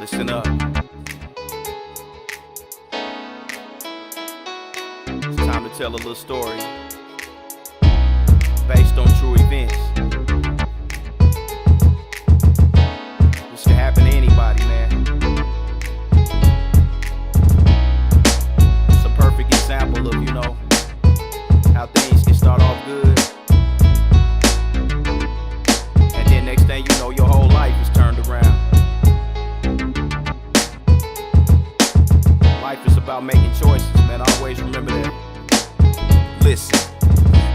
Listen up. It's time to tell a little story based on true events. This can happen to anybody, man. It's a perfect example of, how things can start off good, and then next thing you know, your whole life is turned around. Life is about making choices, man. Always remember that. Listen.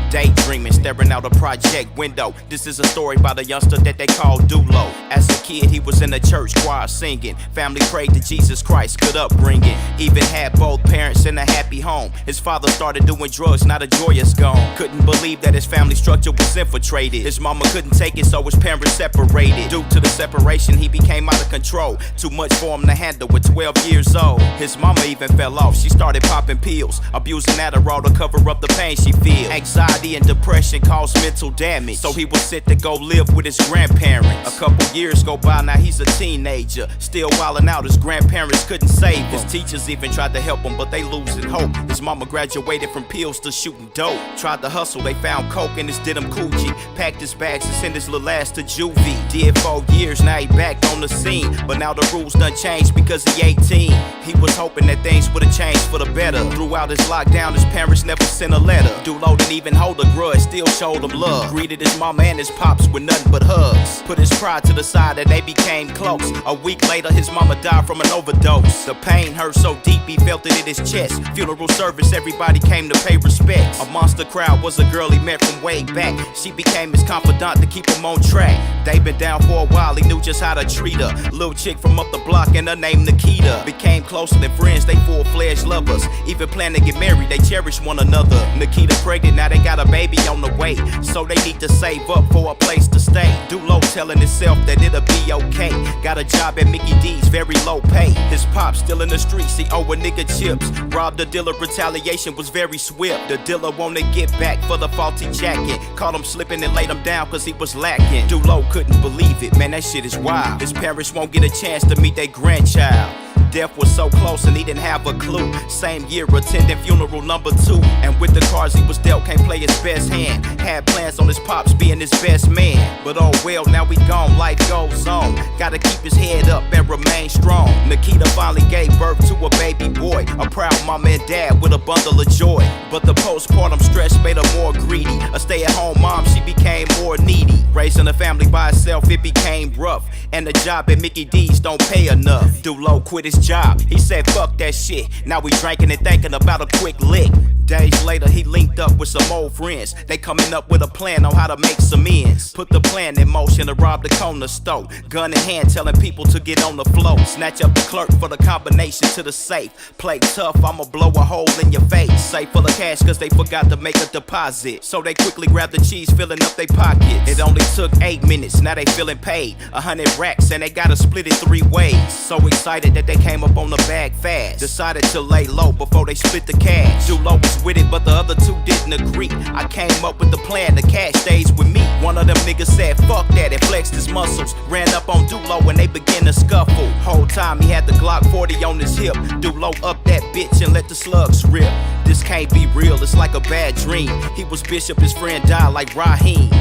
Daydreaming, staring out a project window. This is a story about a youngster that they call Dulo. As a kid, he was in the church choir singing. Family prayed to Jesus Christ, good upbringing. Even had both parents in a happy home. His father started doing drugs, not a joyous gone. Couldn't believe that his family structure was infiltrated. His mama couldn't take it, so his parents separated. Due to the separation, he became out of control. Too much for him to handle at 12 years old. His mama even fell off. She started popping pills, abusing Adderall to cover up the pain she feels. Anxiety and depression caused mental damage, so he was sent to go live with his grandparents. A couple years go by, now he's a teenager, still wildin' out. His grandparents couldn't save him. His teachers even tried to help him, but they losing hope. His mama graduated from pills to shooting dope. Tried to hustle, they found coke in his denim coochie. Packed his bags and sent his little ass to juvie. Did 4 years, now he back on the scene, but now the rules done changed because he 18. He was hoping that things would've changed for the better. Throughout his lockdown, his parents never sent a letter. Dulo didn't even hold a grudge, still showed him love. Greeted his mama and his pops with nothing but hugs. Put his pride to the side and they became close. A week later, his mama died from an overdose. The pain hurt so deep he felt it in his chest. Funeral service, everybody came to pay respects. A monster crowd was a girl he met from way back. She became his confidant to keep him on track. They been down for a while, he knew just how to treat her. Little chick from up the block and her name Nikita. Became closer than friends, they full-fledged lovers. Even planned to get married, they cherish one another. Nikita pregnant, now they got a baby on the way, so they need to save up for a place to stay. Dulo telling himself that it'll be okay. Got a job at Mickey D's, very low pay. His pop still in the streets, he owe a nigga chips. Robbed the dealer, retaliation was very swift. The dealer wanna get back for the faulty jacket. Caught him slipping and laid him down cause he was lacking. Dulo couldn't believe it, man, that shit is wild. His parents won't get a chance to meet their grandchild. Death was so close and he didn't have a clue. Same year attending funeral number 2. And with the cards he was dealt, can't play his best hand. Had plans on his pops being his best man, but oh well, now we gone, life goes on. Gotta keep his head up and remain strong. Nikita finally gave birth to a baby boy, a proud mama and dad with a bundle of joy. But the postpartum stress made her more greedy. A stay-at-home mom, she became more needy. Raising a family by herself, it became rough. And the job at Mickey D's don't pay enough. Dulo quit his job, he said fuck that shit. Now we drinking and thinking about a quick lick. Days later, he linked up with some old friends. They coming up with a plan on how to make some ends. Put the plan in motion to rob the corner store. Gun in hand, telling people to get on the floor. Snatch up the clerk for the combination to the safe. Play tough, I'ma blow a hole in your face. Safe full of cash cause they forgot to make a deposit. So they quickly grabbed the cheese, filling up their pockets. It only took 8 minutes, now they feeling paid. 100 racks and they gotta split it 3 ways. So excited that they came up on the bag fast. Decided to lay low before they split the cash. Dulo was with it, but the other 2 didn't agree. I came up with the plan, the cash stays with me. One of them niggas said fuck that and flexed his muscles. Ran up on Dulo and they began to scuffle. Whole time he had the Glock 40 on his hip. Dulo up that bitch and let the slugs rip. This can't be real, it's like a bad dream. He was Bishop, his friend died like Raheem.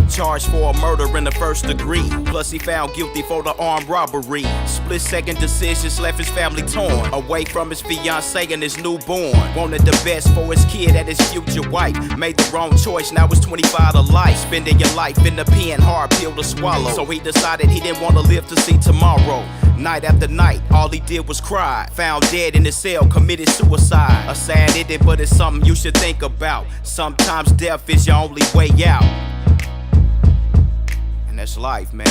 Charged for a murder in the 1st degree. Plus he found guilty for the armed robbery. Split-second decisions left his family torn. Away from his fiancé and his newborn. Wanted the best for his kid and his future wife. Made the wrong choice, now it's 25 to life. Spending your life in the pen, hard pill to swallow. So he decided he didn't want to live to see tomorrow. Night after night, all he did was cry. Found dead in his cell, committed suicide. A sad ending, but it's something you should think about. Sometimes death is your only way out. And that's life, man.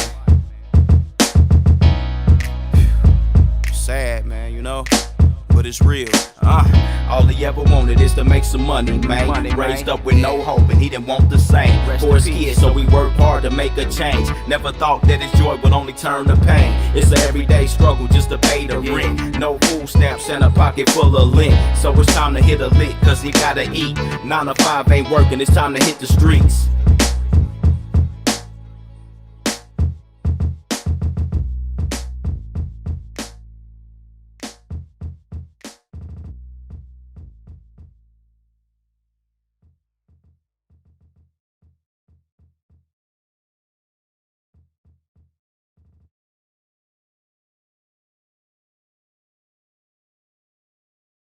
Sad, man, but it's real. All he ever wanted is to make some money, man. Raised up with no hope and he didn't want the same for his kids, so he worked hard to make a change. Never thought that his joy would only turn to pain. It's an everyday struggle just to pay the rent. No food stamps and a pocket full of lint. So it's time to hit a lick cause he gotta eat. 9 to 5 ain't working, it's time to hit the streets.